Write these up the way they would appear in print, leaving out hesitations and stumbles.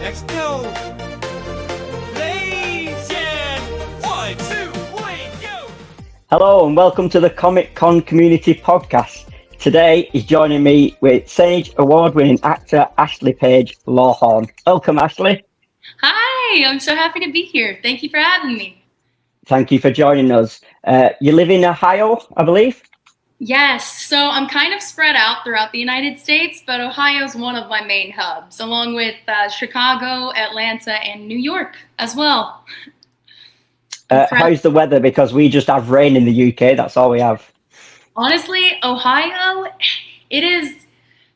Next go. Nation. 1, 2, 3, go. Hello and welcome to the Comic Con Community Podcast. Today is joining me with Sage Award-winning actor Ashlee Lawhorn. Welcome, Ashlee. Hi, I'm so happy to be here. Thank you for having me. Thank you for joining us. You live in Ohio, I believe? Yes, so I'm kind of spread out throughout the United States, but Ohio is one of my main hubs, along with Chicago, Atlanta, and New York as well. How's the weather? Because we just have rain in the UK, that's all we have. Honestly, Ohio, it is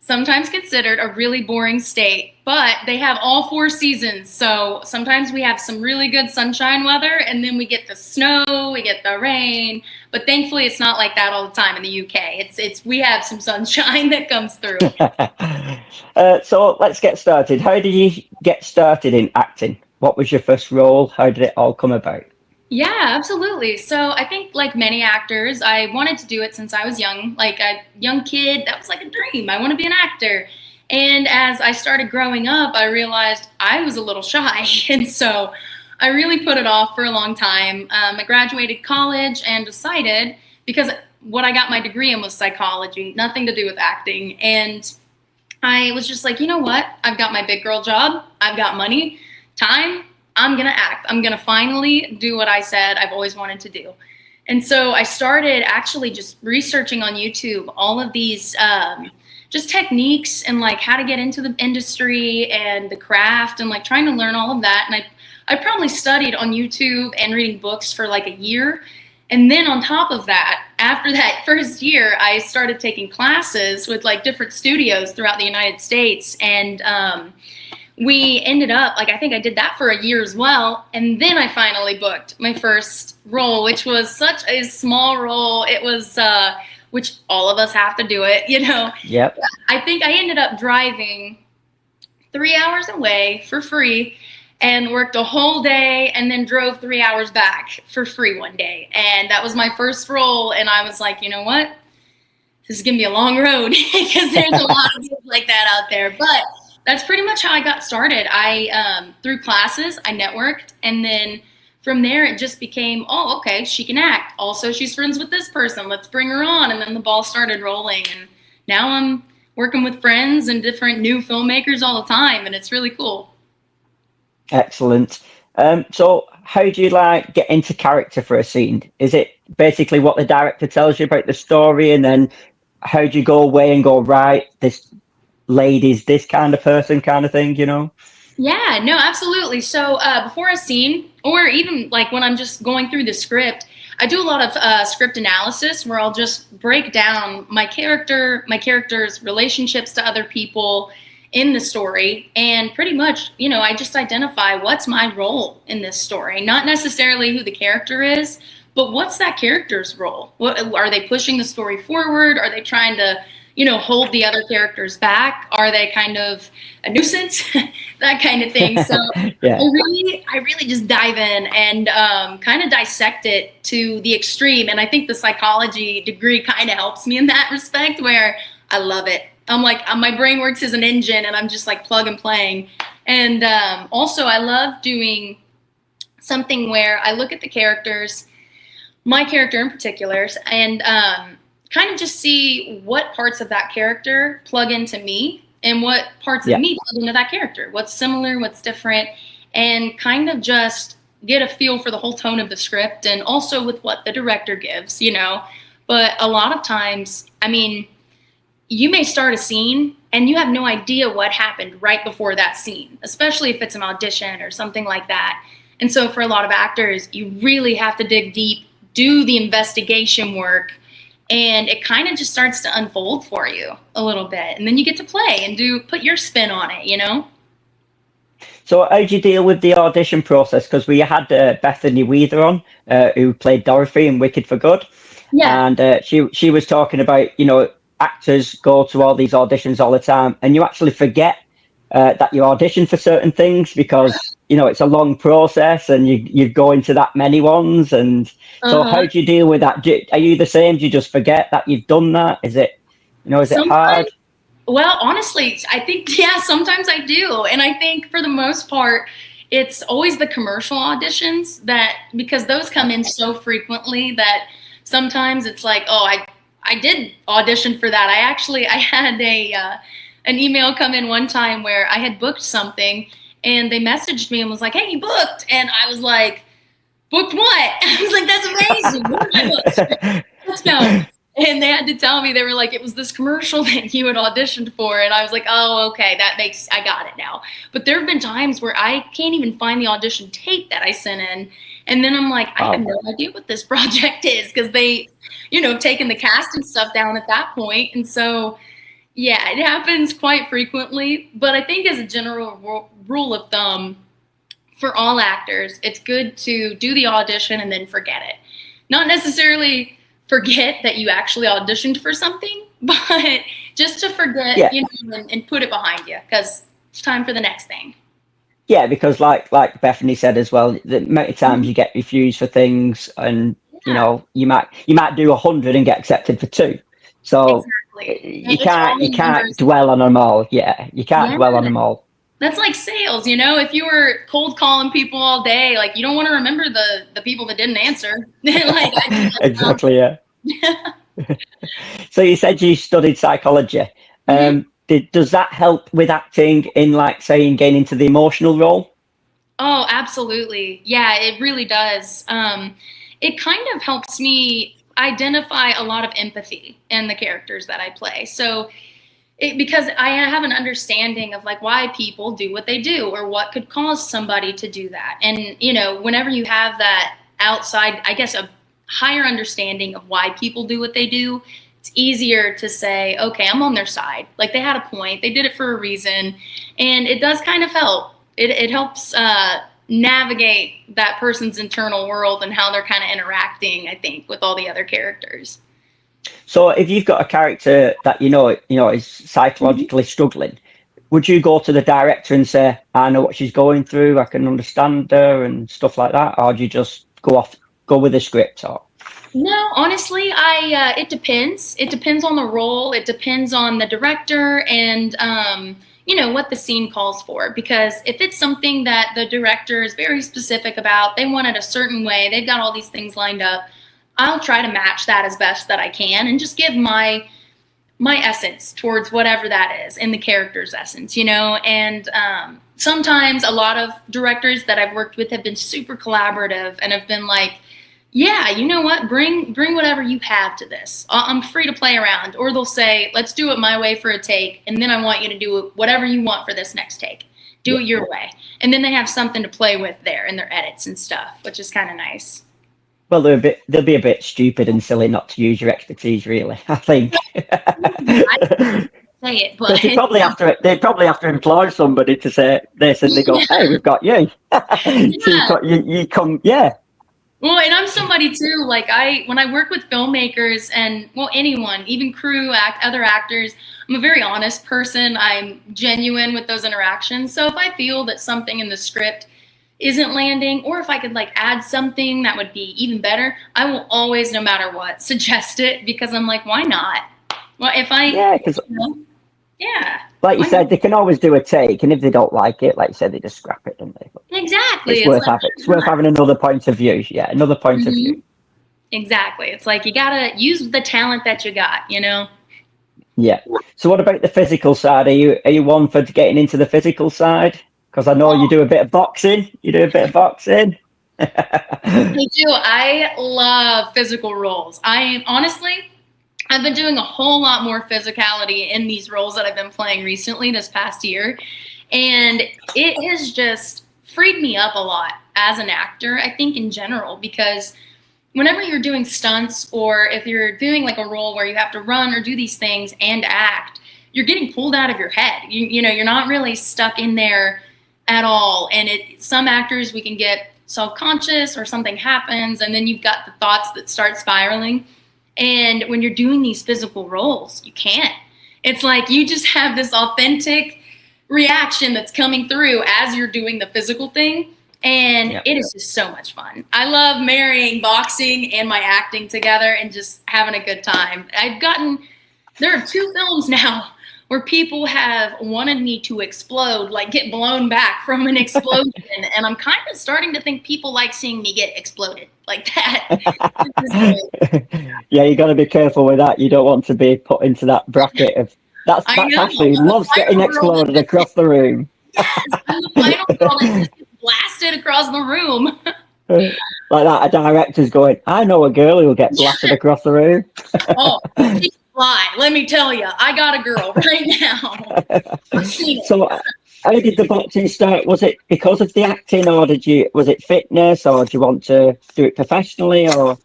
sometimes considered a really boring state, but they have all 4 seasons. So sometimes we have some really good sunshine weather, and then we get the snow, we get the rain. But thankfully, it's not like that all the time in the UK. We have some sunshine that comes through. So let's get started. How did you get started in acting? What was your first role? How did it all come about? Yeah, absolutely. So I think like many actors, I wanted to do it since I was young. Like a young kid, that was like a dream. I want to be an actor. And as I started growing up, I realized I was a little shy. And so I really put it off for a long time. I graduated college and decided, because what I got my degree in was psychology, nothing to do with acting. And I was just like, you know what? I've got my big girl job. I've got money, time. I'm going to act. I'm going to finally do what I said I've always wanted to do. And so I started actually just researching on YouTube all of these just techniques and like how to get into the industry and the craft and like trying to learn all of that. And I probably studied on YouTube and reading books for like a year. And then on top of that, after that first year, I started taking classes with like different studios throughout the United States. And we ended up, like, I think I did that for a year as well. And then I finally booked my first role, which was such a small role. It was, which all of us have to do it, you know? Yep. I think I ended up driving 3 hours away for free and worked a whole day and then drove 3 hours back for free one day. And that was my first role. And I was like, you know what? This is going to be a long road because there's a lot of people like that out there. But that's pretty much how I got started. I, through classes, I networked, and then from there it just became, oh, okay, she can act. Also, she's friends with this person. Let's bring her on. And then the ball started rolling, and now I'm working with friends and different new filmmakers all the time, and it's really cool. Excellent. So how do you like get into character for a scene? Is it basically what the director tells you about the story, and then how do you go away and go, right, this lady's this kind of person kind of thing, you know? Yeah, no, absolutely. So before a scene, or even like when I'm just going through the script, I do a lot of script analysis where I'll just break down my character's relationships to other people in the story. And pretty much, you know, I just identify what's my role in this story, not necessarily who the character is, but what's that character's role? What are they pushing the story forward? Are they trying to, you know, hold the other characters back? Are they kind of a nuisance? That kind of thing. So yeah. I really just dive in and kind of dissect it to the extreme. And I think the psychology degree kind of helps me in that respect, where I love it. I'm like, my brain works as an engine, and I'm just like plug and playing. And also I love doing something where I look at the characters, my character in particular, and kind of just see what parts of that character plug into me and what parts of me plug into that character. What's similar, what's different, and kind of just get a feel for the whole tone of the script and also with what the director gives, you know. But a lot of times, I mean, you may start a scene and you have no idea what happened right before that scene, especially if it's an audition or something like that. And so for a lot of actors, you really have to dig deep, do the investigation work, and it kind of just starts to unfold for you a little bit. And then you get to play and put your spin on it, you know? So how did you deal with the audition process? Because we had Bethany Weather on, who played Dorothy in Wicked for Good. Yeah. And she was talking about, you know, actors go to all these auditions all the time, and you actually forget that you audition for certain things because, you know, it's a long process and you go into that many ones. And so how do you deal with that? Are you the same? Do you just forget that you've done that? Is it, you know, is it hard? Well, honestly, I think, yeah, sometimes I do. And I think for the most part, it's always the commercial auditions that, because those come in so frequently that sometimes it's like, oh, I did audition for that. I had an email come in one time where I had booked something and they messaged me and was like, hey, you booked. And I was like, booked what? I was like, that's amazing. What did I book? Let's go. And they had to tell me, they were like, it was this commercial that you had auditioned for. And I was like, oh, okay, I got it now. But there have been times where I can't even find the audition tape that I sent in. And then I'm like, I have no idea what this project is, because they, taken the cast and stuff down at that point. And so, yeah, it happens quite frequently. But I think as a general rule of thumb, for all actors, it's good to do the audition and then forget it. Not necessarily forget that you actually auditioned for something, but just to forget, and put it behind you, because it's time for the next thing. Yeah, because like Bethany said as well, the many times you get refused for things, and you might do 100 and get accepted for 2. So exactly. you can't dwell on them all. Yeah, you can't dwell on them all. That's like sales, if you were cold calling people all day, like, you don't want to remember the people that didn't answer. Exactly, yeah. So you said you studied psychology. Does that help with acting in, like, saying, getting into the emotional role? Oh, absolutely. Yeah, it really does. It kind of helps me identify a lot of empathy in the characters that I play. So because I have an understanding of, like, why people do what they do, or what could cause somebody to do that. And, whenever you have that outside, I guess, a higher understanding of why people do what they do, it's easier to say, okay, I'm on their side. Like, they had a point, they did it for a reason. And it does kind of help. It helps navigate that person's internal world and how they're kind of interacting, I think, with all the other characters. So if you've got a character that is psychologically struggling, would you go to the director and say, I know what she's going through, I can understand her and stuff like that? Or do you just go with the script? Or? No, honestly, it depends. It depends on the role. It depends on the director and, what the scene calls for. Because if it's something that the director is very specific about, they want it a certain way, they've got all these things lined up, I'll try to match that as best that I can and just give my essence towards whatever that is, in the character's essence, and sometimes a lot of directors that I've worked with have been super collaborative and have been like, yeah, you know what, bring whatever you have to this. I'm free to play around. Or they'll say, let's do it my way for a take, and then I want you to do whatever you want for this next take. Do it your way. And then they have something to play with there in their edits and stuff, which is kind of nice. Well, they'll be a bit stupid and silly not to use your expertise, really, I think. I say it, but they probably have to employ somebody to say this, and they go, hey, we've got you. So you come, yeah. Well, and I'm somebody too, like, when I work with filmmakers and, well, anyone, even crew, other actors, I'm a very honest person. I'm genuine with those interactions. So if I feel that something in the script isn't landing, or if I could, like, add something that would be even better, I will always, no matter what, suggest it, because I'm like, why not? Well, if I, like you said, they can always do a take, and if they don't like it, like you said, they just scrap it, don't they? But exactly. It's worth having another point of view. Yeah, another point of view. Exactly. It's like, you gotta use the talent that you got, Yeah. So what about the physical side? Are you one for getting into the physical side? Because I know you do a bit of boxing. I do. I love physical roles. I've been doing a whole lot more physicality in these roles that I've been playing recently this past year. And it has just freed me up a lot as an actor, I think, in general, because whenever you're doing stunts, or if you're doing, like, a role where you have to run or do these things and act, you're getting pulled out of your head. You're not really stuck in there at all. And some actors, we can get self-conscious, or something happens, and then you've got the thoughts that start spiraling. And when you're doing these physical roles, you can't. It's like you just have this authentic reaction that's coming through as you're doing the physical thing. And it is just so much fun. I love marrying boxing and my acting together and just having a good time. There are 2 films now where people have wanted me to explode, like get blown back from an explosion. And I'm kind of starting to think people like seeing me get exploded like that. Yeah, you got to be careful with that. You don't want to be put into that bracket of that's Ashlee loves getting exploded across the room. Yes, I'm the final girl that just gets blasted across the room. Like that, a director's going, I know a girl who'll get blasted across the room. Oh, she can fly. Let me tell you, I got a girl right now. I've seen it. So, how did the boxing start? Was it because of the acting, or was it fitness, or do you want to do it professionally, or?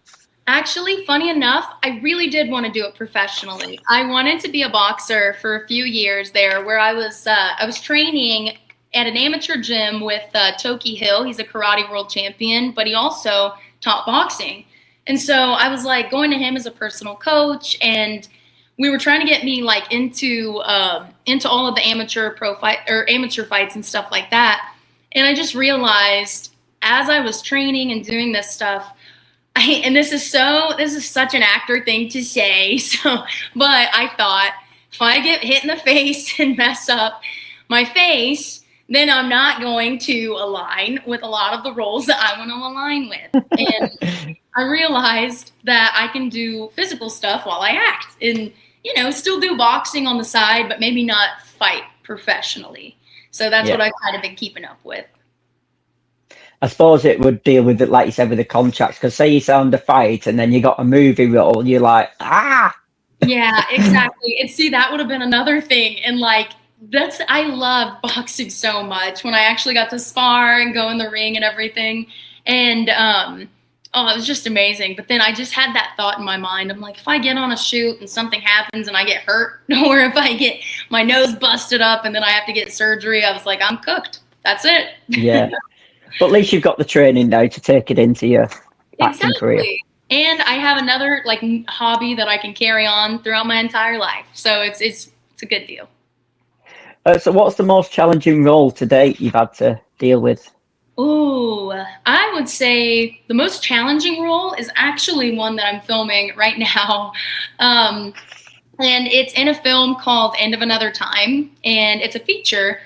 Actually, funny enough, I really did want to do it professionally. I wanted to be a boxer for a few years there, where I was training at an amateur gym with Toki Hill. He's a karate world champion, but he also taught boxing. And so I was like going to him as a personal coach, and we were trying to get me like into all of the amateur fights and stuff like that. And I just realized as I was training and doing this stuff, and this is such an actor thing to say, but I thought if I get hit in the face and mess up my face, then I'm not going to align with a lot of the roles that I want to align with. And I realized that I can do physical stuff while I act and, still do boxing on the side, but maybe not fight professionally. So that's what I've kind of been keeping up with. I suppose it would deal with it, like you said, with the contracts. Because say you sound a fight and then you got a movie role, you're like, ah. Yeah, exactly. And see, that would have been another thing. And like, I love boxing so much when I actually got to spar and go in the ring and everything. And, it was just amazing. But then I just had that thought in my mind. I'm like, if I get on a shoot and something happens and I get hurt, or if I get my nose busted up and then I have to get surgery, I was like, I'm cooked. That's it. Yeah. But at least you've got the training now to take it into your acting career. And I have another like hobby that I can carry on throughout my entire life. So it's a good deal. So what's the most challenging role to date you've had to deal with? Ooh, I would say the most challenging role is actually one that I'm filming right now. And it's in a film called End of Another Time, and it's a feature.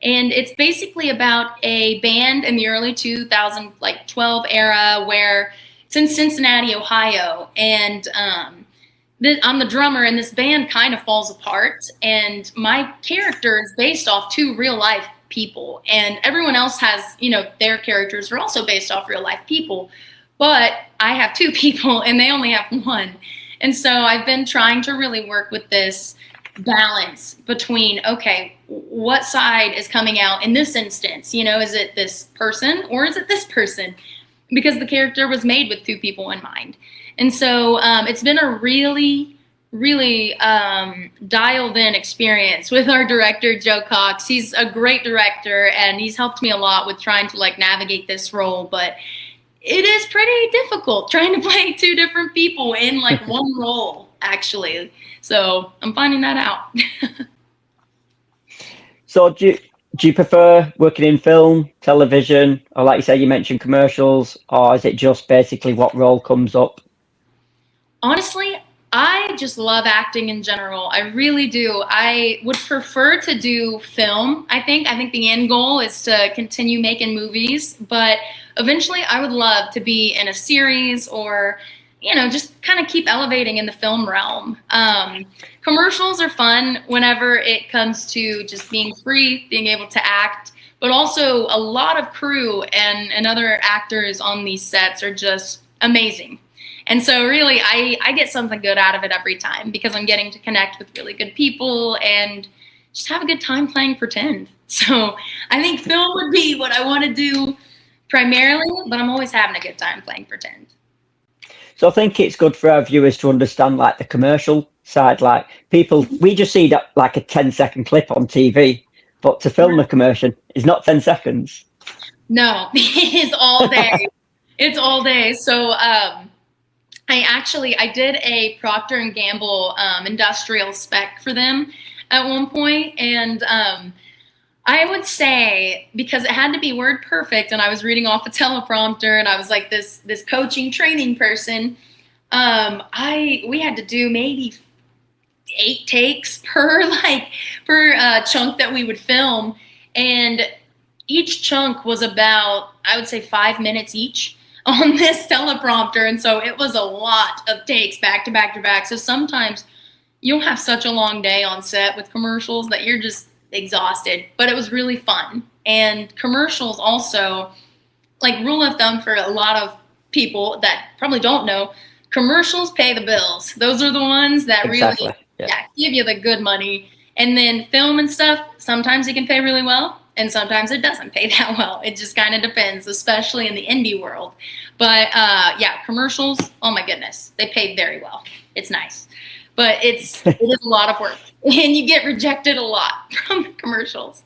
And it's basically about a band in the early 2012 era where it's in Cincinnati, Ohio. And I'm the drummer, and this band kind of falls apart. And my character is based off two real life people. And everyone else has, their characters are also based off real life people. But I have two people, and they only have one. And so I've been trying to really work with this balance between, okay, what side is coming out in this instance? Is it this person or is it this person? Because the character was made with two people in mind. And so it's been a really, really dialed in experience with our director, Joe Cox. He's a great director, and he's helped me a lot with trying to like navigate this role. But it is pretty difficult trying to play two different people in like one role, actually. So I'm finding that out. So do you prefer working in film, television, or like you say, you mentioned commercials, or is it just basically what role comes up? Honestly, I just love acting in general. I really do. I would prefer to do film. I think the end goal is to continue making movies, but eventually I would love to be in a series or, just kind of keep elevating in the film realm. Commercials are fun whenever it comes to just being free, being able to act, but also a lot of crew and other actors on these sets are just amazing. And so really, I get something good out of it every time because I'm getting to connect with really good people and just have a good time playing pretend. So I think film would be what I want to do primarily, but I'm always having a good time playing pretend. So I think it's good for our viewers to understand like the commercial side. Like we just see that like a 10-second clip on TV, but to film a commercial is not 10 seconds. No, it is all day. It's all day. So I did a Procter & Gamble industrial spec for them at one point, and I would say, because it had to be word perfect, and I was reading off a teleprompter, and I was like this coaching training person, we had to do maybe 8 takes per chunk that we would film, and each chunk was about, I would say, 5 minutes each on this teleprompter, and so it was a lot of takes back to back to back. So sometimes you'll have such a long day on set with commercials that you're just exhausted, but it was really fun. And commercials also, like, rule of thumb for a lot of people that probably don't know, commercials pay the bills. Those are the ones that Exactly. really give you the good money. And then film and stuff, sometimes it can pay really well, and sometimes it doesn't pay that well. It just kind of depends, especially in the indie world. But commercials, oh my goodness, they pay very well. It's nice. But it is a lot of work, and you get rejected a lot from commercials.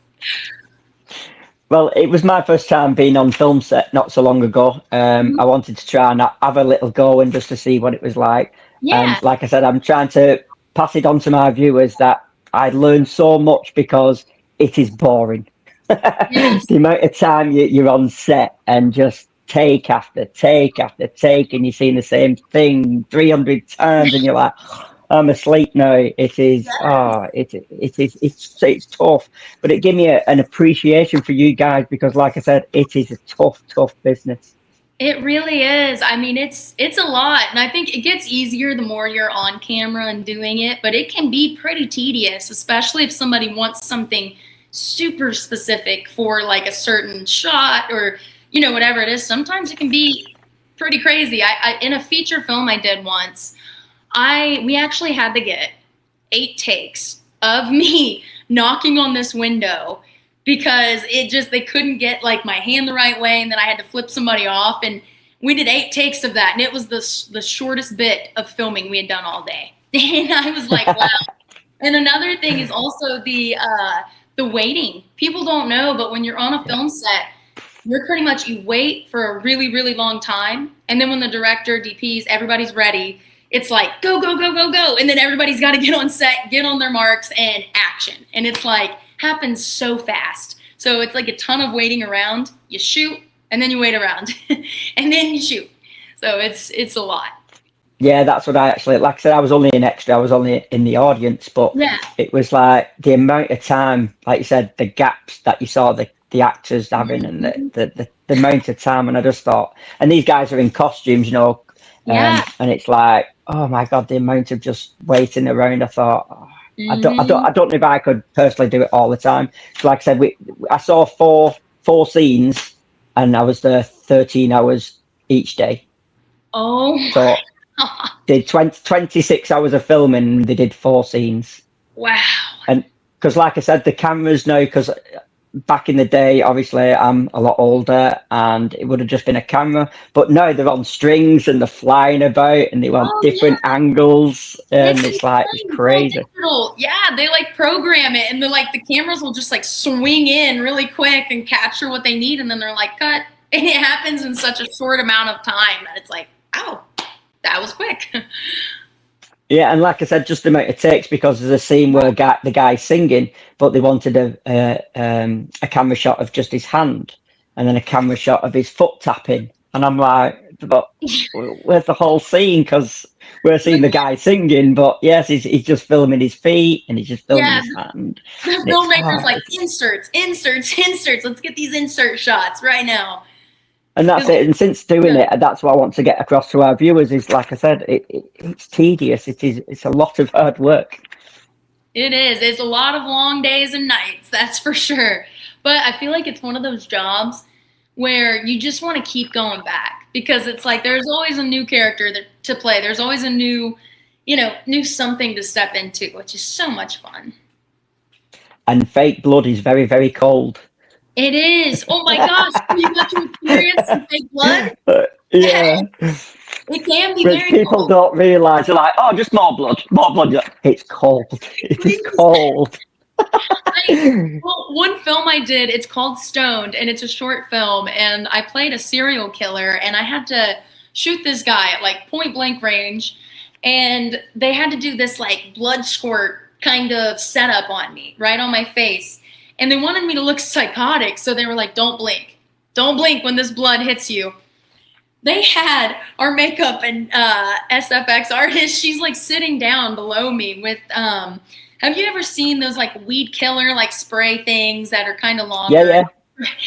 Well, it was my first time being on film set not so long ago. I wanted to try and have a little go and just to see what it was like. Yeah. And like I said, I'm trying to pass it on to my viewers that I learned so much because it is boring. Yes. The amount of time you're on set and just take after take after take, and you're seeing the same thing 300 times, and you're like, I'm asleep now. It is, it's tough, but it gave me an appreciation for you guys because, like I said, it is a tough business. It really is. I mean, it's a lot, and I think it gets easier the more you're on camera and doing it, but it can be pretty tedious, especially if somebody wants something super specific for like a certain shot or, whatever it is. Sometimes it can be pretty crazy. I in a feature film I did once, we actually had to get 8 takes of me knocking on this window because they couldn't get like my hand the right way, and then I had to flip somebody off, and we did 8 takes of that, and it was the shortest bit of filming we had done all day. And I was like, wow. And another thing is also the waiting. People don't know, but when you're on a film set, you wait for a really, really long time, and then when the director, DPs, everybody's ready, it's like, go, go, go, go, go. And then everybody's got to get on set, get on their marks, and action. And it's like, happens so fast. So it's like a ton of waiting around. You shoot, and then you wait around, and then you shoot. So it's a lot. Yeah, that's what I actually, like I said, I was only an extra. I was only in the audience, but it was like the amount of time, like you said, the gaps that you saw the actors having, and the amount of time. And I just thought, and these guys are in costumes, and it's like, oh my God, the amount of just waiting around. I thought, I don't know if I could personally do it all the time. So like I said, I saw four scenes, and I was there 13 hours each day. Oh. So did 26 hours of filming, and they did 4 scenes. Wow. And because, like I said, the cameras now, because back in the day, obviously, I'm a lot older, and it would have just been a camera. But now they're on strings, and they're flying about, and they want different angles, and it's crazy. Yeah, they like program it, and the cameras will just like swing in really quick and capture what they need, and then they're like, cut. And it happens in such a short amount of time that it's like, oh, that was quick. Yeah, and like I said, just the amount it takes, because there's a scene where the guy's singing, but they wanted a camera shot of just his hand, and then a camera shot of his foot tapping. And I'm like, but where's the whole scene? Because we're seeing the guy singing, but yes, he's just filming his feet, and he's just filming his hand. The filmmaker's like, inserts. Let's get these insert shots right now. And that's it. And since doing it, that's what I want to get across to our viewers is, like I said, it's tedious. It's a lot of hard work. It is. It's a lot of long days and nights, that's for sure. But I feel like it's one of those jobs where you just want to keep going back, because it's like there's always a new character to play. There's always a new something to step into, which is so much fun. And fake blood is very, very cold. It is. Oh my gosh. You got to experience some fake blood? Yeah. It can be Which very people cold. don't realise. They're like, oh, just more blood. It's cold. It is cold. One film I did, it's called Stoned, and it's a short film, and I played a serial killer, and I had to shoot this guy at like point blank range, and they had to do this like blood squirt kind of setup on me, right on my face. And they wanted me to look psychotic, so they were like, don't blink when this blood hits you. they had our makeup and SFX artist. She's like sitting down below me with. Have you ever seen those like weed killer like spray things that are kind of longer?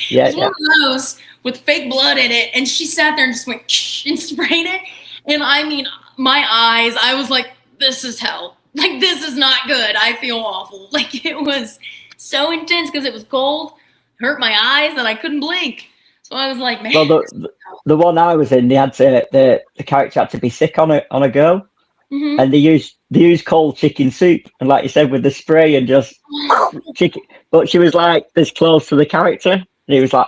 Yeah. It's one of those with fake blood in it, and she sat there and just went and sprayed it. And I mean, my eyes. I was like, "This is hell. Like this is not good. I feel awful." Like it was so intense because it was cold, hurt my eyes, and I couldn't blink. So I was like, "Man." Well, the one I was in, they had to the character had to be sick on a girl. Mm-hmm. And they used cold chicken soup, and like you said, with the spray and just chicken. But she was like this close to the character, and it was like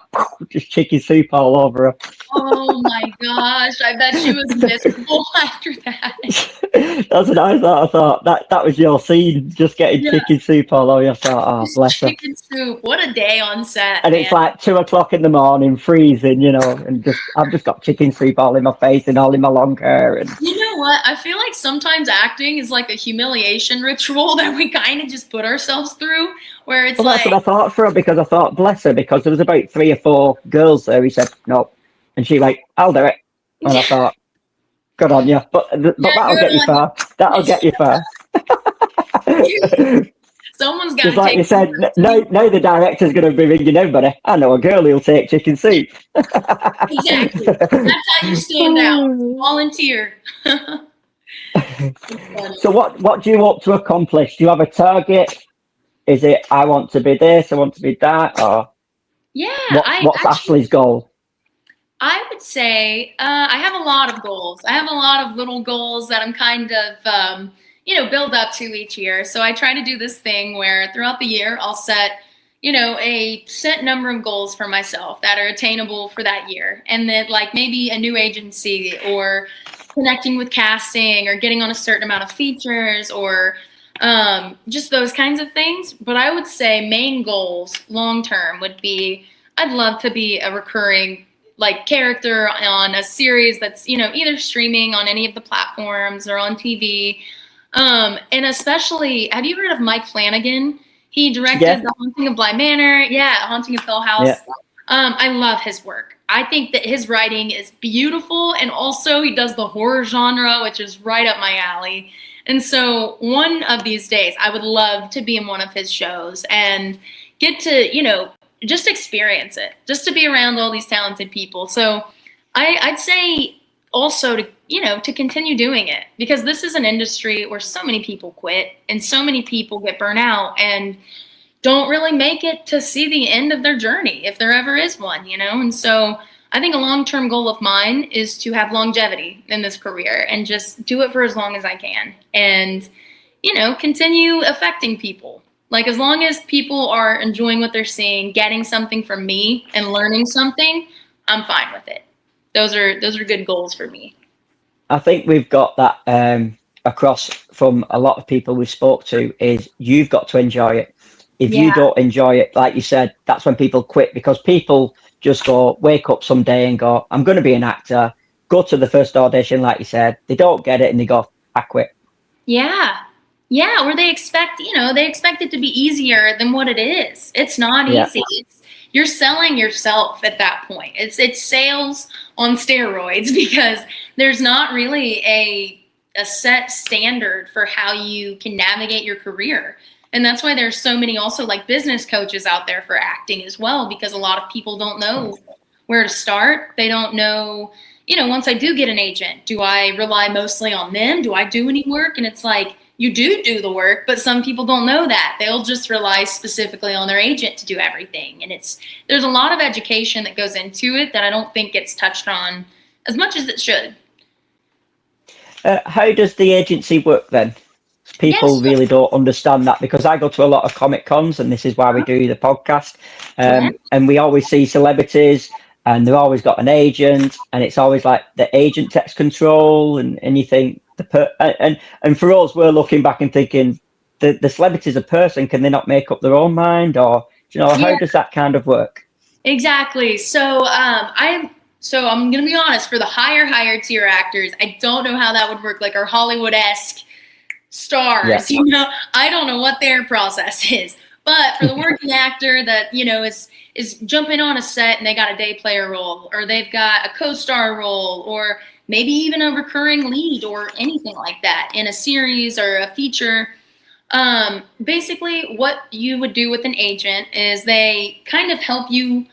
just chicken soup all over her. Oh my gosh! I bet she was miserable after that. That's what I thought. I thought that was your scene, just getting chicken soup all over. I thought, oh, bless her. Chicken soup. What a day on set. And it's like 2:00 in the morning, freezing, and I've just got chicken soup all in my face and all in my long hair. And you know what? I feel like sometimes acting is like a humiliation ritual that we kind of just put ourselves through, where it's that's what I thought for her, because I thought, bless her, because there was about 3 or 4 girls there. He said, no. And she like, I'll do it. And I thought, good on you. But that'll get you far. That'll get you far. Someone's got to like take. You said, now the director's going to be ringing everybody. I know a girl who'll take chicken soup. Exactly. That's how you stand out. Volunteer. So what do you want to accomplish? Do you have a target? Is it, I want to be this, I want to be that? Or what's Ashlee's goal? I would say I have a lot of goals. I have a lot of little goals that I'm kind of, build up to each year. So I try to do this thing where throughout the year, I'll set, a set number of goals for myself that are attainable for that year. And then like maybe a new agency or connecting with casting or getting on a certain amount of features or just those kinds of things. But I would say main goals long-term would be, I'd love to be a recurring like character on a series that's, either streaming on any of the platforms or on TV. And especially, have you heard of Mike Flanagan? He directed The Haunting of Bly Manor. Yeah, Haunting of Hill House. Yeah. I love his work. I think that his writing is beautiful. And also he does the horror genre, which is right up my alley. And so one of these days, I would love to be in one of his shows and get to, just experience it, just to be around all these talented people. So I'd say also to continue doing it, because this is an industry where so many people quit and so many people get burnt out and don't really make it to see the end of their journey, if there ever is one, And so I think a long-term goal of mine is to have longevity in this career and just do it for as long as I can and, continue affecting people. Like, as long as people are enjoying what they're seeing, getting something from me and learning something, I'm fine with it. Those are good goals for me. I think we've got that across from a lot of people we spoke to, is you've got to enjoy it. If you don't enjoy it, like you said, that's when people quit, because people just wake up someday and go, I'm going to be an actor, go to the first audition, like you said, they don't get it and they go, I quit. Yeah, or they expect it to be easier than what it is. It's not easy. You're selling yourself at that point. It's sales on steroids, because there's not really a set standard for how you can navigate your career. And that's why there's so many also like business coaches out there for acting as well, because a lot of people don't know where to start. They don't know, once I do get an agent, do I rely mostly on them? Do I do any work? And it's like, you do the work, but some people don't know that. They'll just rely specifically on their agent to do everything. And there's a lot of education that goes into it that I don't think gets touched on as much as it should. How does the agency work then? People really don't understand that, because I go to a lot of Comic Cons, and this is why we do the podcast. And we always see celebrities and they've always got an agent, and it's always like the agent takes control, and you think, and for us, we're looking back and thinking, the celebrity's a person, can they not make up their own mind? Or, how does that kind of work? Exactly. So I'm going to be honest, for the higher tier actors, I don't know how that would work, like our Hollywood-esque stars, I don't know what their process is. But for the working actor that, is is jumping on a set and they got a day player role, or they've got a co-star role, or maybe even a recurring lead or anything like that in a series or a feature. Basically, what you would do with an agent is they kind of help you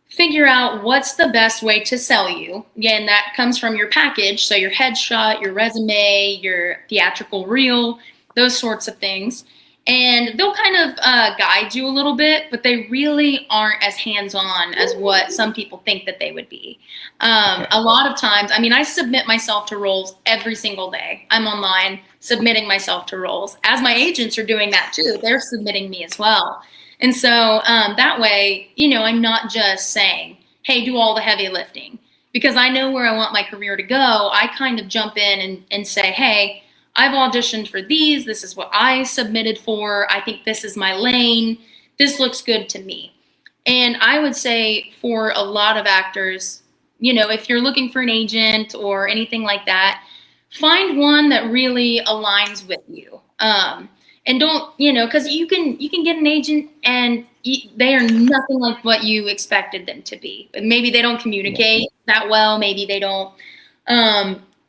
figure out what's the best way to sell you. Again, that comes from your package. So your headshot, your resume, your theatrical reel, those sorts of things. And they'll kind of guide you a little bit, but they really aren't as hands-on as what some people think that they would be. A lot of times, I mean, I submit myself to roles every single day. I'm online submitting myself to roles. As my agents are doing that too, they're submitting me as well. And so that way, you know, I'm not just saying, hey, do all the heavy lifting. Because I know where I want my career to go, I kind of jump in and say, hey, I've auditioned for these. This is what I submitted for. I think this is my lane. This looks good to me. And I would say for a lot of actors, you know, if you're looking for an agent or anything like that, find one that really aligns with you. And don't, you know, because you can get an agent and they are nothing like what you expected them to be. But maybe they don't communicate that well. Maybe they don't,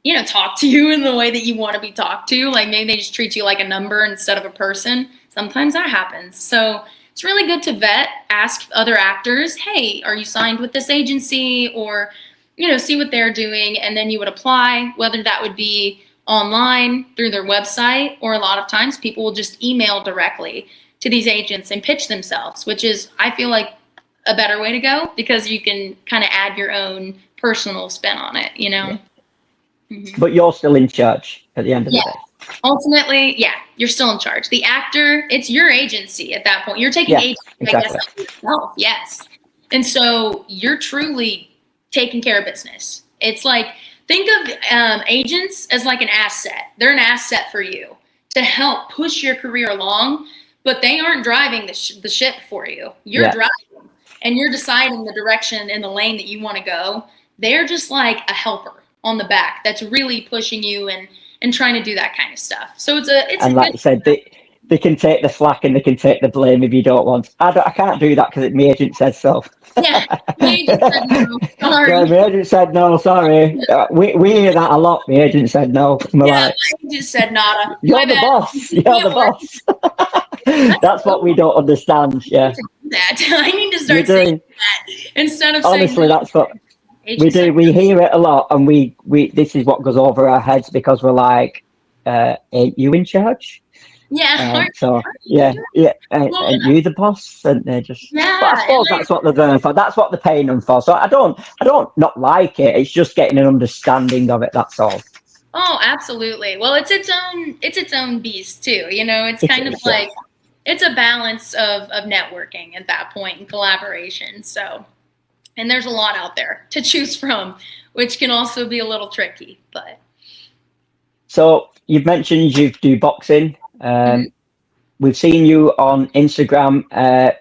you know, talk to you in the way that you want to be talked to. Like maybe they just treat you like a number instead of a person. Sometimes that happens. So it's really good to vet, ask other actors, hey, are you signed with this agency? Or, you know, see what they're doing. And then you would apply, whether that would be online through their website, or a lot of times people will just email directly to these agents and pitch themselves, which is, I feel like, a better way to go because you can kind of add your own personal spin on it, you know? But you're still in charge at the end of the day. Ultimately, yeah, you're still in charge. The actor, it's your agency at that point. You're taking agency, exactly. I guess, yourself, yes. And so you're truly taking care of business. It's like, think of agents as like an asset. They're an asset for you to help push your career along, but they aren't driving the ship for you. You're driving, and you're deciding the direction in the lane that you want to go. They're just like a helper on the back that's really pushing you and trying to do that kind of stuff. So it's and like you said, they can take the slack and they can take the blame if you don't want. I can't do that because my agent said so. Yeah, my agent said no. Sorry. Yeah, my agent said no. Sorry. We hear that a lot. My agent said no. My agent said nada. You're the boss. You're the boss. That's what we don't understand. Yeah. I need to start saying that instead of honestly, saying that's what we do. We hear it a lot, and we this is what goes over our heads because we're like, ain't you in charge? Yeah. So and you the boss, and they're just. But I suppose that's what they're there for. That's what they're paying them for. So I don't not like it. It's just getting an understanding of it. That's all. Oh, absolutely. Well, it's its own beast too. You know, it's kind of like it's a balance of networking at that point and collaboration. So, and there's a lot out there to choose from, which can also be a little tricky. But so you've mentioned you do boxing. We've seen you on Instagram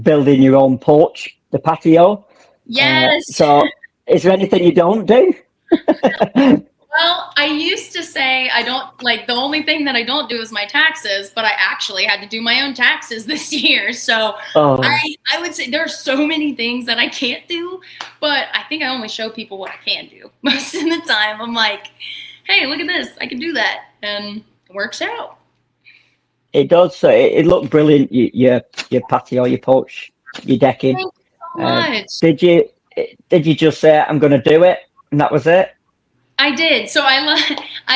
building your own porch, the patio. Yes. So is there anything you don't do? Well, I used to say I don't, like, the only thing that I don't do is my taxes, but I actually had to do my own taxes this year. So I would say there are so many things that I can't do, but I think I only show people what I can do. Most of the time I'm like, hey, look at this, I can do that. And it works out. It does. So it looked brilliant. Your patio, your porch, your decking. Thank you so much. Did you just say I'm going to do it, and that was it? I did. So I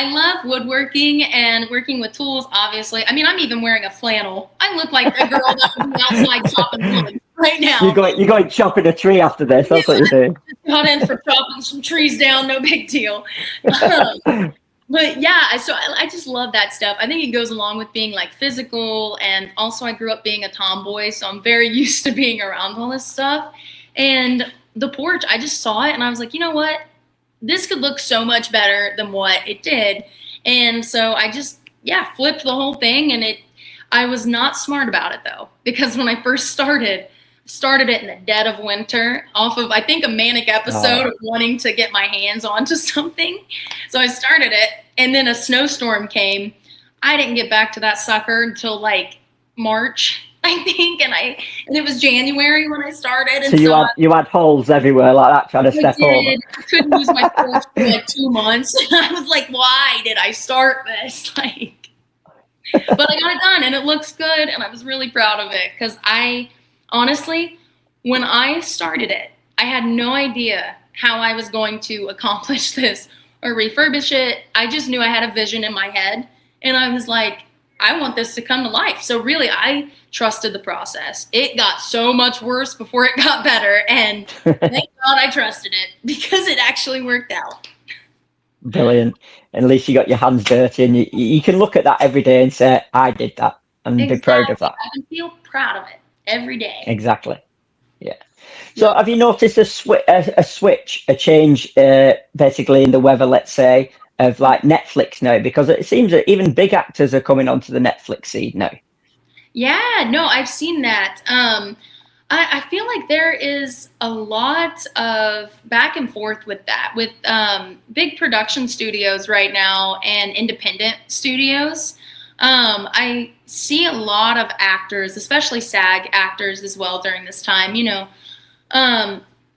love woodworking and working with tools. Obviously, I mean, I'm even wearing a flannel. I look like a girl that would be outside chopping wood right now. You're going chopping a tree after this. That's what you're doing. Got in for chopping some trees down. No big deal. But yeah, so I just love that stuff. I think it goes along with being like physical, and also I grew up being a tomboy, so I'm very used to being around all this stuff. And the porch, I just saw it and I was like, you know what? This could look so much better than what it did. And so I just, flipped the whole thing. And I was not smart about it though, because when I first started it in the dead of winter off of, I think, a manic episode of wanting to get my hands onto something. So I started it, and then a snowstorm came. I didn't get back to that sucker until like March. I think, and it was January when I started, and So you had holes everywhere like that trying to step over. I couldn't use my force for like 2 months. I was like, why did I start this? Like, but I got it done, and it looks good, and I was really proud of it because I honestly, when I started it, I had no idea how I was going to accomplish this or refurbish it. I just knew I had a vision in my head, and I was like, I want this to come to life. So really, I trusted the process. It got so much worse before it got better, and thank God I trusted it because it actually worked out. Brilliant. And at least you got your hands dirty, and you can look at that every day and say, I did that, and be proud of that. I can feel proud of it every day. Exactly. Yeah. So have you noticed a change basically in the weather, let's say, of like Netflix now? Because it seems that even big actors are coming onto the Netflix scene now. Yeah, no, I've seen that. I feel like there is a lot of back and forth with that, with big production studios right now and independent studios. I see a lot of actors, especially SAG actors as well during this time,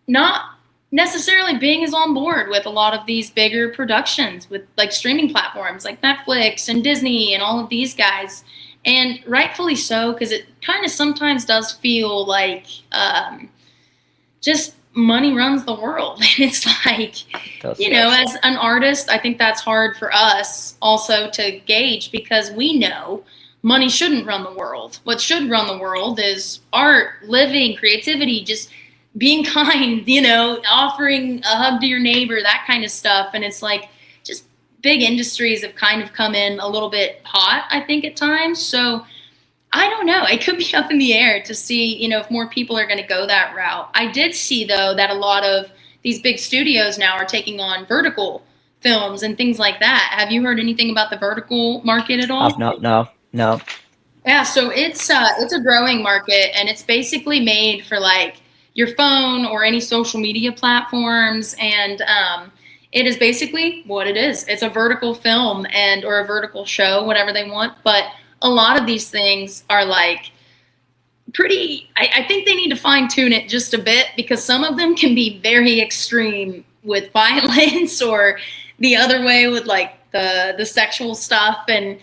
not necessarily being as on board with a lot of these bigger productions with like streaming platforms like Netflix and Disney and all of these guys. And rightfully so, because it kind of sometimes does feel like just money runs the world. It's like, as an artist, I think that's hard for us also to gauge because we know money shouldn't run the world. What should run the world is art, living, creativity, just being kind, offering a hug to your neighbor, that kind of stuff. And it's like, just big industries have kind of come in a little bit hot, I think, at times. So I don't know. It could be up in the air to see, if more people are going to go that route. I did see, though, that a lot of these big studios now are taking on vertical films and things like that. Have you heard anything about the vertical market at all? I've not, no. Yeah, so it's a growing market, and it's basically made for like your phone or any social media platforms, and it is basically what it is. It's a vertical film or a vertical show, whatever they want. But a lot of these things are like pretty, I think they need to fine tune it just a bit because some of them can be very extreme with violence or the other way with like the sexual stuff. And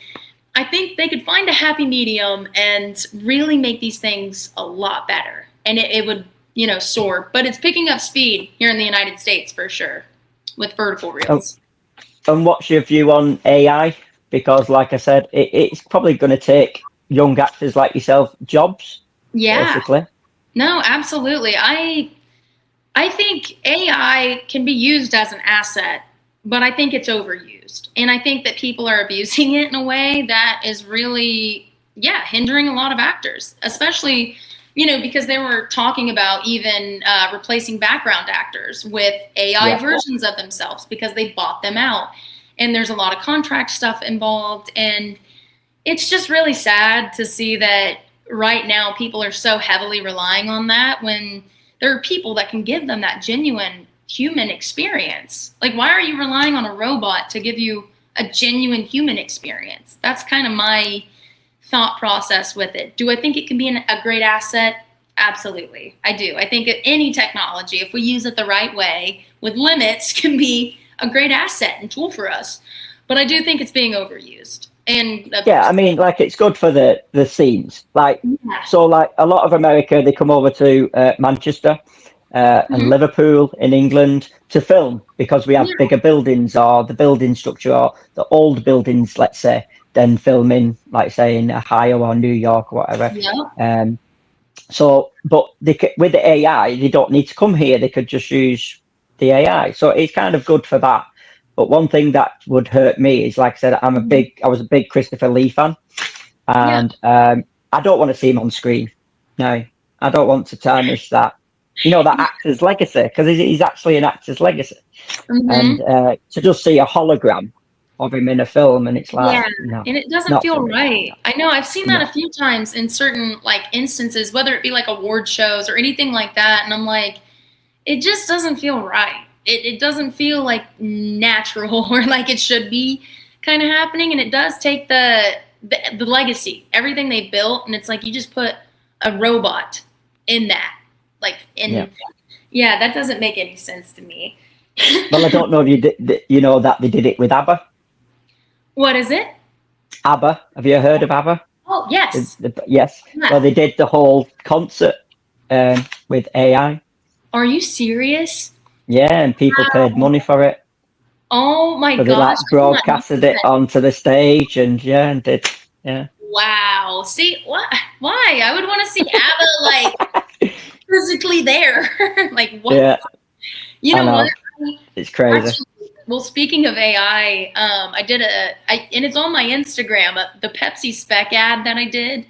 I think they could find a happy medium and really make these things a lot better. And it would, soar. But it's picking up speed here in the United States for sure with vertical reels. And what's your view on AI? Because like I said, it's probably going to take young actors like yourself jobs. Yeah. Basically. No, absolutely. I think AI can be used as an asset, but I think it's overused. And I think that people are abusing it in a way that is really, hindering a lot of actors, especially, because they were talking about even replacing background actors with AI versions of themselves because they bought them out. And there's a lot of contract stuff involved. And it's just really sad to see that right now people are so heavily relying on that when there are people that can give them that genuine human experience. Like, why are you relying on a robot to give you a genuine human experience? That's kind of my thought process with it. Do I think it can be a great asset? Absolutely. I do. I think any technology, if we use it the right way with limits, can be a great asset and tool for us. But I do think it's being overused. And I mean, like, it's good for the scenes. Like, so like a lot of America, they come over to Manchester and Liverpool in England to film because we have bigger buildings or the building structure or the old buildings, let's say, than filming, like say in Ohio or New York or whatever. So, but with the AI, they don't need to come here. They could just use the AI. So it's kind of good for that. But one thing that would hurt me is, like I said, I was a big Christopher Lee fan, and I don't want to see him on screen. No, I don't want to tarnish that, that actor's legacy, because he's actually an actor's legacy. And to just see a hologram of him in a film, and it's like, no, and it doesn't feel right. I know I've seen that a few times in certain like instances, whether it be like award shows or anything like that, and I'm like, it just doesn't feel right. It doesn't feel like natural or like it should be kind of happening. And it does take the legacy, everything they built. And it's like you just put a robot in that. Like yeah, that doesn't make any sense to me. Well, I don't know if you know that they did it with ABBA. What is it? ABBA. Have you heard of ABBA? Oh, yes. Yes. Yeah. Well, they did the whole concert with AI. Are you serious? Yeah, and people paid money for it. Oh my So they gosh. broadcasted it onto the stage and did. Wow. See, what? Why? I would want to see ABBA like physically there. Like what? Yeah. You know what? It's crazy. Actually, well, speaking of AI, I did and it's on my Instagram, the Pepsi spec ad that I did.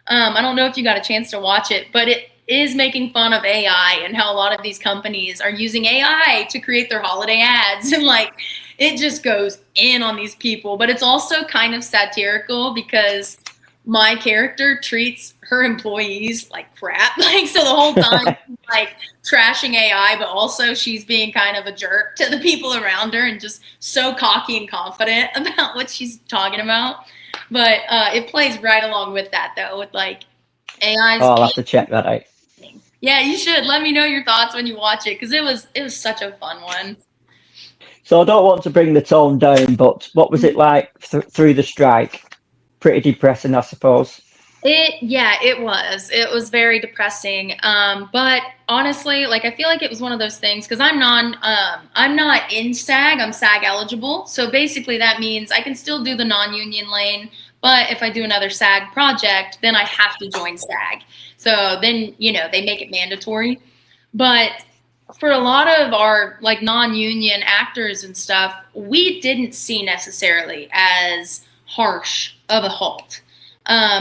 I don't know if you got a chance to watch it, but it is making fun of AI and how a lot of these companies are using AI to create their holiday ads. And like, it just goes in on these people, but it's also kind of satirical because my character treats her employees like crap. Like, so the whole time, like trashing AI, but also she's being kind of a jerk to the people around her and just so cocky and confident about what she's talking about. But it plays right along with that, though, with like AI's. Oh, I'll have to check that out. Yeah, you should. Let me know your thoughts when you watch it, because it was such a fun one. So I don't want to bring the tone down, but what was it like through the strike? Pretty depressing, I suppose. It was. It was very depressing. But honestly, like I feel like it was one of those things because I'm not in SAG. I'm SAG eligible. So basically, that means I can still do the non-union lane. But if I do another SAG project, then I have to join SAG. So then, they make it mandatory. But for a lot of our like non-union actors and stuff, we didn't see necessarily as harsh of a halt.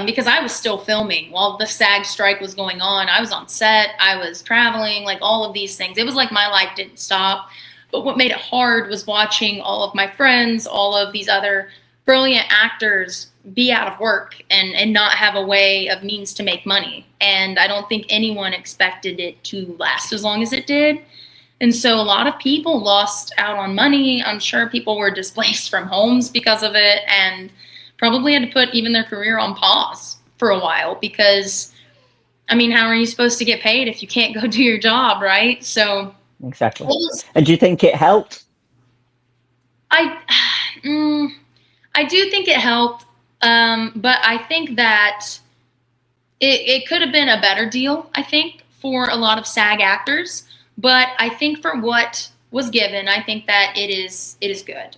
Because I was still filming while the SAG strike was going on. I was on set, I was traveling, like all of these things. It was like my life didn't stop. But what made it hard was watching all of my friends, all of these other brilliant actors be out of work and not have a way of means to make money. And I don't think anyone expected it to last as long as it did. And so a lot of people lost out on money. I'm sure people were displaced from homes because of it and probably had to put even their career on pause for a while because, I mean, how are you supposed to get paid if you can't go do your job, right? So exactly. And do you think it helped? I do think it helped, but I think that it could have been a better deal, I think, for a lot of SAG actors. But I think for what was given, I think that it is good.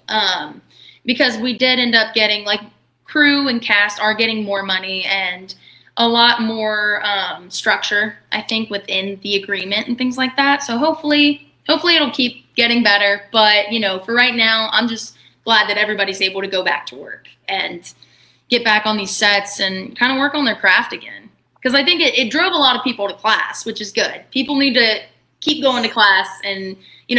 Because we did end up getting, like, crew and cast are getting more money and a lot more structure, I think, within the agreement and things like that. So hopefully it'll keep getting better. But, for right now, I'm just glad that everybody's able to go back to work and get back on these sets and kind of work on their craft again. Because I think it drove a lot of people to class, which is good. People need to keep going to class and,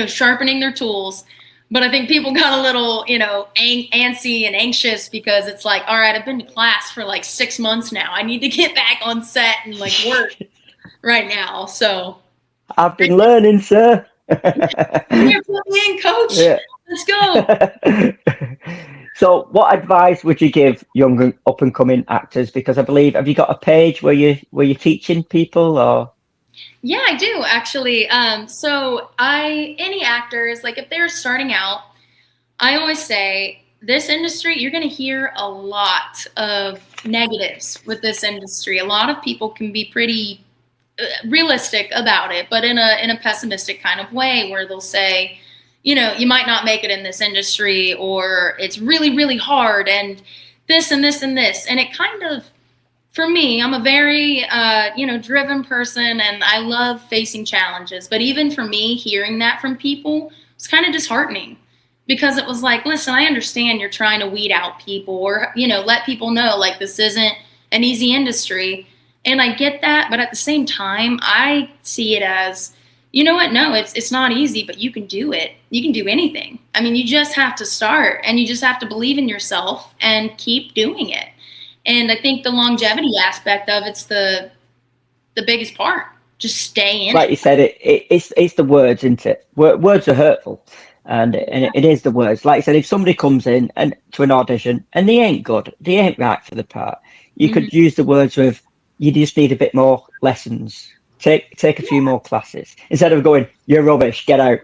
sharpening their tools. But I think people got a little, antsy and anxious because it's like, all right, I've been to class for like 6 months now. I need to get back on set and like work right now. So I've been learning, sir. You're putting in, coach. Yeah. Let's go. So what advice would you give young up and coming actors? Because I believe, have you got a page where you're teaching people or? Yeah, I do actually. So any actors, like if they're starting out, I always say this industry, you're going to hear a lot of negatives with this industry. A lot of people can be pretty realistic about it, but in a pessimistic kind of way where they'll say, you might not make it in this industry or it's really, really hard and this and this and this. And it kind of, for me, I'm a very, driven person and I love facing challenges. But even for me, hearing that from people was kind of disheartening because it was like, listen, I understand you're trying to weed out people or, let people know like this isn't an easy industry. And I get that. But at the same time, I see it as, you know what? No, it's not easy, but you can do it. You can do anything. I mean, you just have to start and you just have to believe in yourself and keep doing it. And I think the longevity aspect of it's the biggest part. Just stay in. Like you said, it's the words, isn't it? Words are hurtful, and it is the words. Like I said, if somebody comes in and to an audition and they ain't good, they ain't right for the part, you could use the words with, you just need a bit more lessons. Take a few more classes instead of going, you're rubbish, get out.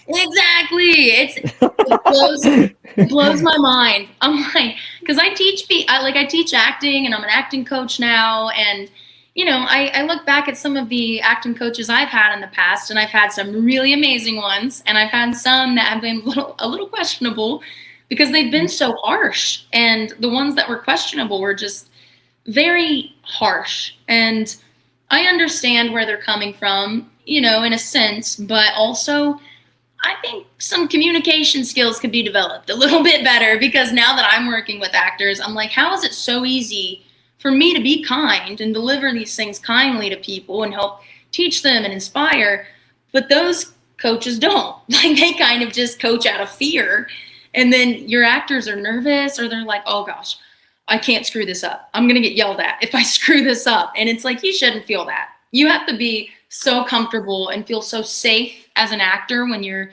Exactly. It blows my mind. I'm like, because I teach acting, and I'm an acting coach now, and I look back at some of the acting coaches I've had in the past, and I've had some really amazing ones, and I've had some that have been a little questionable because they've been so harsh, and the ones that were questionable were just very harsh. And I understand where they're coming from, in a sense, but also I think some communication skills could be developed a little bit better, because now that I'm working with actors, I'm like, how is it so easy for me to be kind and deliver these things kindly to people and help teach them and inspire, but those coaches don't. Like, they kind of just coach out of fear, and then your actors are nervous, or they're like, oh gosh, I can't screw this up. I'm going to get yelled at if I screw this up. And it's like, you shouldn't feel that. You have to be so comfortable and feel so safe as an actor when you're,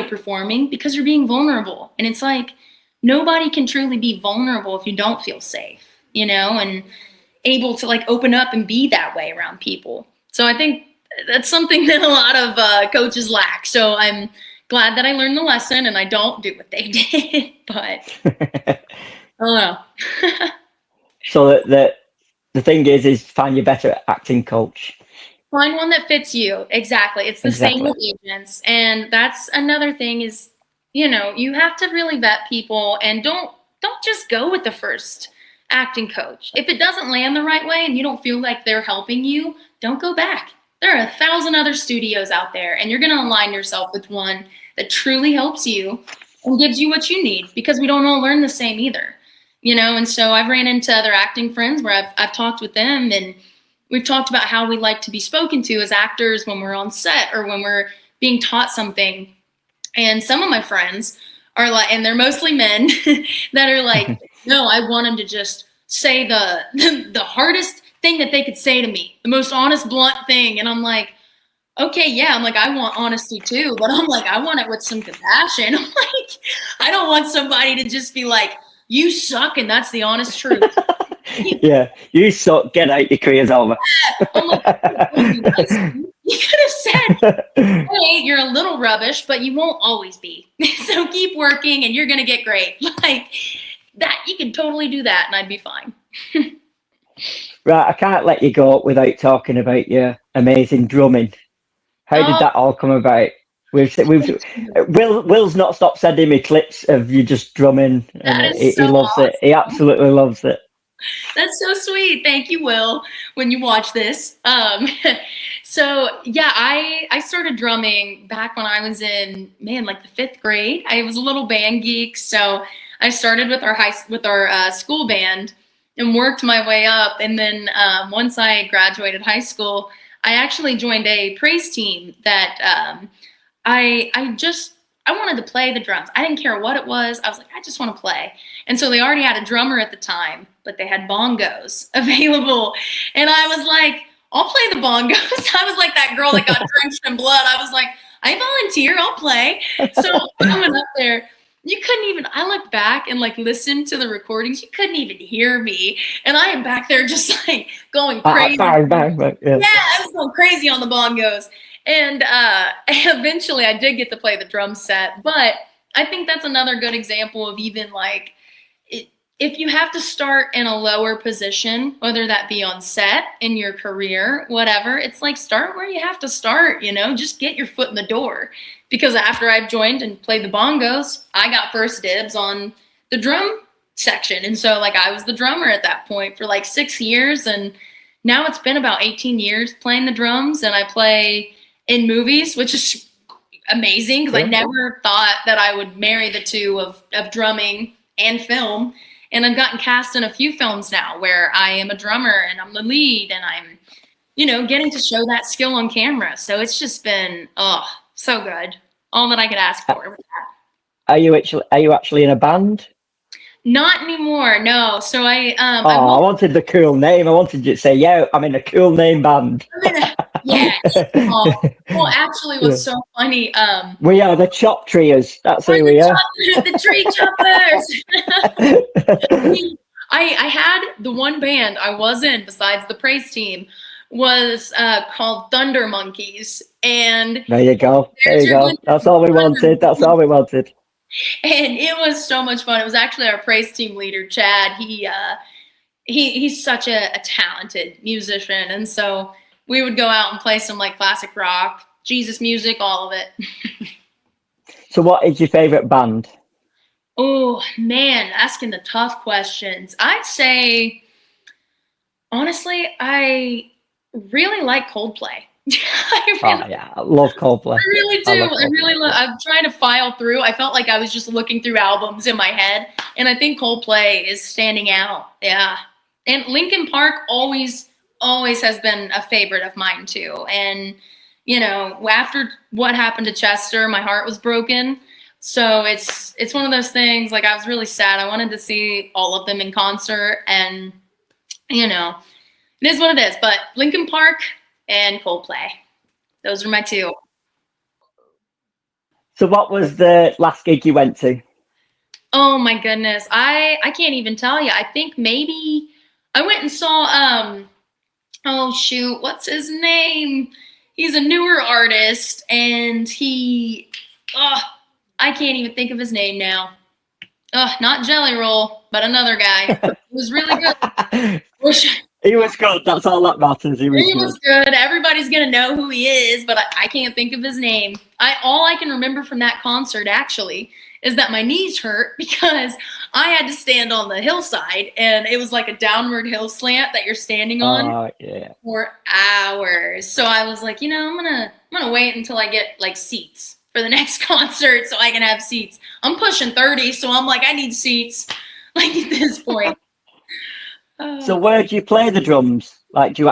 performing, because you're being vulnerable. And it's like, nobody can truly be vulnerable if you don't feel safe, and able to like open up and be that way around people. So I think that's something that a lot of coaches lack. So I'm glad that I learned the lesson and I don't do what they did, but I don't know. So the thing is find your better acting coach. Find one that fits you. Exactly. It's the same with agents. And that's another thing is, you have to really vet people, and don't just go with the first acting coach. If it doesn't land the right way and you don't feel like they're helping you, don't go back. There are 1,000 other studios out there, and you're going to align yourself with one that truly helps you and gives you what you need, because we don't all learn the same either, and so I've ran into other acting friends where I've talked with them, and we've talked about how we like to be spoken to as actors when we're on set or when we're being taught something. And some of my friends are like, and they're mostly men that are like, no, I want them to just say the hardest thing that they could say to me, the most honest, blunt thing. And I'm like, okay, yeah, I'm like, I want honesty too, but I'm like, I want it with some compassion. I'm like, I don't want somebody to just be like, you suck, and that's the honest truth. Yeah, you suck, get out, your career's over. I'm like, you could have said, hey, you're a little rubbish, but you won't always be. So keep working and you're going to get great. Like that, you can totally do that and I'd be fine. Right, I can't let you go without talking about your amazing drumming. How did that all come about? Will's not stopped sending me clips of you just drumming, and he loves it. He absolutely loves it. That's so sweet. Thank you, Will, when you watch this. So yeah, I started drumming back when I was in, like the 5th grade. I was a little band geek. So I started with our school band and worked my way up. And then once I graduated high school, I actually joined a praise team that I wanted to play the drums. I didn't care what it was. I was like, I just want to play. And so they already had a drummer at the time, but they had bongos available. And I was like, I'll play the bongos. I was like that girl that got drenched in blood. I was like, I volunteer, I'll play. So I went up there. You couldn't even, I looked back and like listened to the recordings. You couldn't even hear me. And I am back there just like going crazy. Bang. Yeah, I was going crazy on the bongos. And eventually I did get to play the drum set. But I think that's another good example of even like, if you have to start in a lower position, whether that be on set, in your career, whatever, it's like start where you have to start, just get your foot in the door. Because after I joined and played the bongos, I got first dibs on the drum section. And so like I was the drummer at that point for like 6 years. And now it's been about 18 years playing the drums, and I play in movies, which is amazing because I never thought that I would marry the two of drumming and film. And I've gotten cast in a few films now where I am a drummer and I'm the lead, and I'm, getting to show that skill on camera. So it's just been, so good. All that I could ask for with that. Are you actually in a band? Not anymore, no. So I wanted the cool name. I wanted you to say, yeah, I'm in a cool name band. Yeah. Well, actually, what's so funny? We are the Chop Trees. That's who we are. The Tree Choppers. I had the one band I was in besides the praise team was called Thunder Monkeys, and there you go. There you go. That's all we wanted. That's all we wanted. And it was so much fun. It was actually our praise team leader, Chad. He's such a talented musician, and so we would go out and play some like classic rock, Jesus music, all of it. So, what is your favorite band? Oh man, asking the tough questions. I'd say, honestly, I really like Coldplay. I love Coldplay. I really do. I really love. I'm trying to file through. I felt like I was just looking through albums in my head, and I think Coldplay is standing out. Yeah, and Linkin Park always has been a favorite of mine too. And you know, after what happened to Chester, my heart was broken. So it's one of those things. Like I was really sad. I wanted to see all of them in concert, and you know, it is what it is. But Linkin Park and Coldplay. Those are my two. So what was the last gig you went to? Oh my goodness. I can't even tell you. I think maybe I went and saw oh shoot, what's his name? He's a newer artist, and I can't even think of his name now. Not Jelly Roll, but another guy. It was really good. He was good. That's all that matters. He was good. Everybody's gonna know who he is, but I can't think of his name. All I can remember from that concert actually is that my knees hurt because I had to stand on the hillside, and it was like a downward hill slant that you're standing on for hours. So I was like, you know, I'm gonna wait until I get like seats for the next concert so I can have seats. I'm pushing 30, so I'm like, I need seats like at this point. So where do you play the drums? Like, do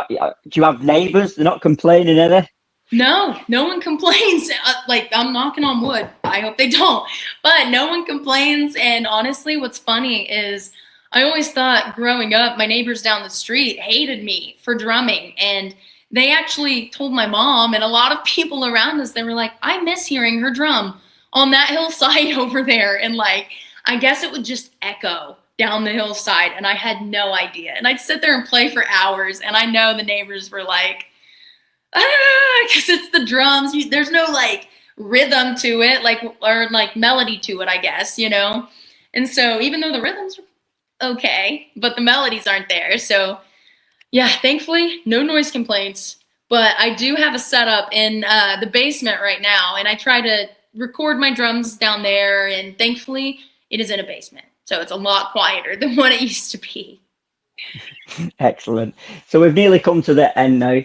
you have neighbours? They're not complaining, are they? No one complains. Like, I'm knocking on wood. I hope they don't. But no one complains. And honestly, what's funny is I always thought growing up, my neighbors down the street hated me for drumming. And they actually told my mom and a lot of people around us, they were like, I miss hearing her drum on that hillside over there. And like, I guess it would just echo down the hillside, and I had no idea. And I'd sit there and play for hours, and I know the neighbors were like, because it's the drums. There's no like rhythm to it, or melody to it, I guess, you know? And so even though the rhythms are okay, but the melodies aren't there. So yeah, thankfully, no noise complaints. But I do have a setup in the basement right now, and I try to record my drums down there, and thankfully it is in a basement. So it's a lot quieter than what it used to be. Excellent. So we've nearly come to the end now.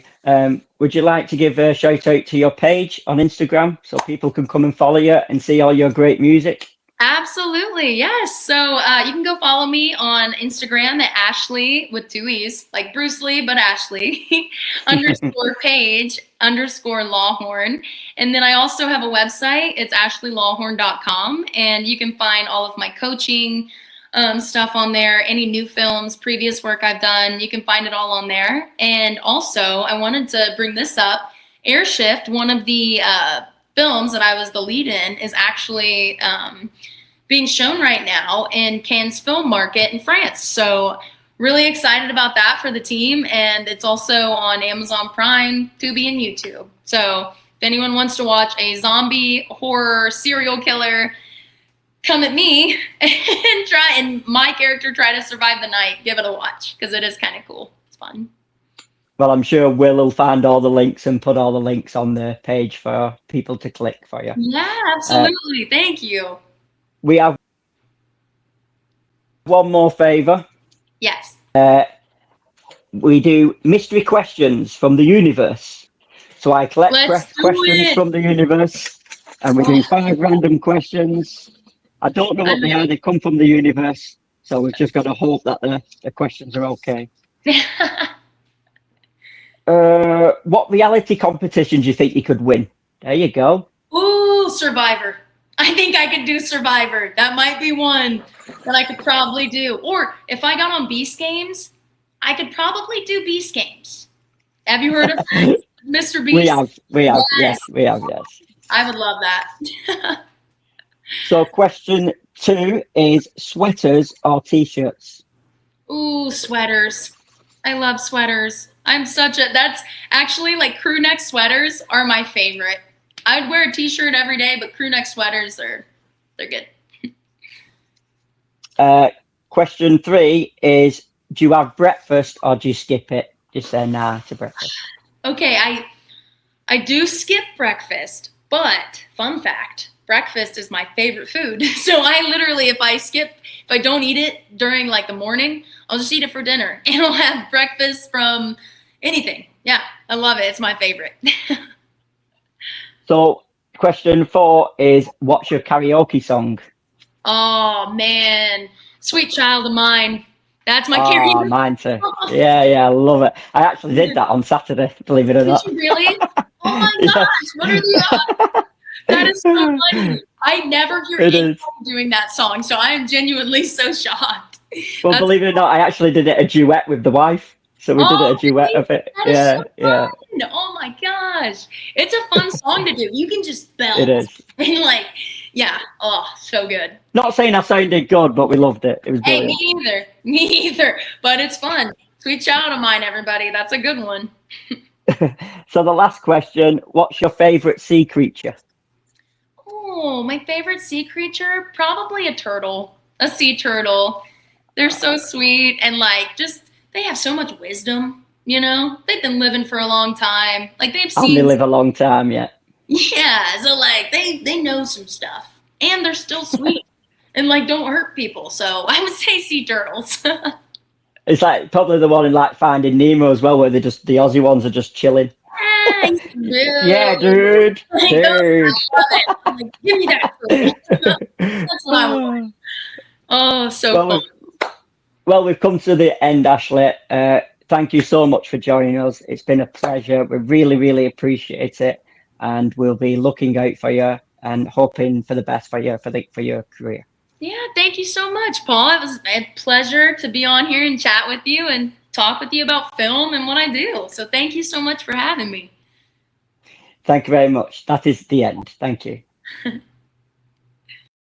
Would you like to give a shout out to your page on Instagram so people can come and follow you and see all your great music? Absolutely. Yes. So you can go follow me on Instagram at Ashlee with 2 E's, like Bruce Lee, but Ashlee _page _Lawhorn. And then I also have a website. It's ashleelawhorn.com. And you can find all of my coaching stuff on there, any new films, previous work I've done. You can find it all on there. And also, I wanted to bring this up. Airshift, one of the films that I was the lead in, is actually being shown right now in Cannes Film Market in France. So really excited about that for the team. And it's also on Amazon Prime, Tubi, and YouTube. So if anyone wants to watch a zombie horror serial killer come at me and my character try to survive the night, give it a watch because it is kind of cool. It's fun. Well, I'm sure Will find all the links and put all the links on the page for people to click for you. Yeah, absolutely. Thank you. We have one more favour. Yes. We do mystery questions from the universe. So I collect questions from the universe, and we do 5 random questions. I don't know what they are. They come from the universe. So we've just got to hope that the questions are okay. What reality competition do you think you could win? There you go. Ooh, Survivor. I think I could do Survivor. That might be one that I could probably do. Or if I got on Beast Games, I could probably do Beast Games. Have you heard of Mr. Beast? We have, yes, we have, yes. I would love that. So question 2 is sweaters or t-shirts? Ooh, sweaters. I love sweaters. That's actually like crew neck sweaters are my favorite. I'd wear a t-shirt every day, but crew neck sweaters they're good. Question 3 is, do you have breakfast or do you skip it? Just say nah to breakfast. Okay, I do skip breakfast, but fun fact, breakfast is my favorite food. So I literally, if I don't eat it during like the morning, I'll just eat it for dinner and I'll have breakfast from anything. Yeah, I love it. It's my favorite. So question 4 is, what's your karaoke song? Oh man, Sweet Child of Mine. That's my karaoke. Oh, mine too. Yeah, I love it. I actually did that on Saturday, believe it or not. Did you really? Oh my gosh, what are the odds? That is so funny. I never hear anyone doing that song, so I am genuinely so shocked. Well, believe it or not, I actually did a duet with the wife. So we did a duet of it. That is so fun. Oh my gosh. It's a fun song to do. You can just belt. It is. And like, yeah. Oh, so good. Not saying I sounded good, but we loved it. It was brilliant. Hey, me either. But it's fun. Sweet Child of Mine, everybody. That's a good one. So the last question, what's your favorite sea creature? Oh, my favorite sea creature? Probably a turtle. A sea turtle. They're so sweet and like just they have so much wisdom, you know? They've been living for a long time. Like they've seen. Only live a long time yet. Yeah, so like they know some stuff. And they're still sweet. And like don't hurt people. So I would say sea turtles. It's like probably the one in like Finding Nemo as well, where the Aussie ones are just chilling. Hey, yeah, dude. Like, dude. Like, give me that. That's what I want. Oh, so fun. Well, we've come to the end, Ashlee. Thank you so much for joining us. It's been a pleasure. We really, really appreciate it, and we'll be looking out for you and hoping for the best for you for your career. Yeah, thank you so much, Paul. It was a pleasure to be on here and chat with you and talk with you about film and what I do. So thank you so much for having me. Thank you very much. That is the end. Thank you.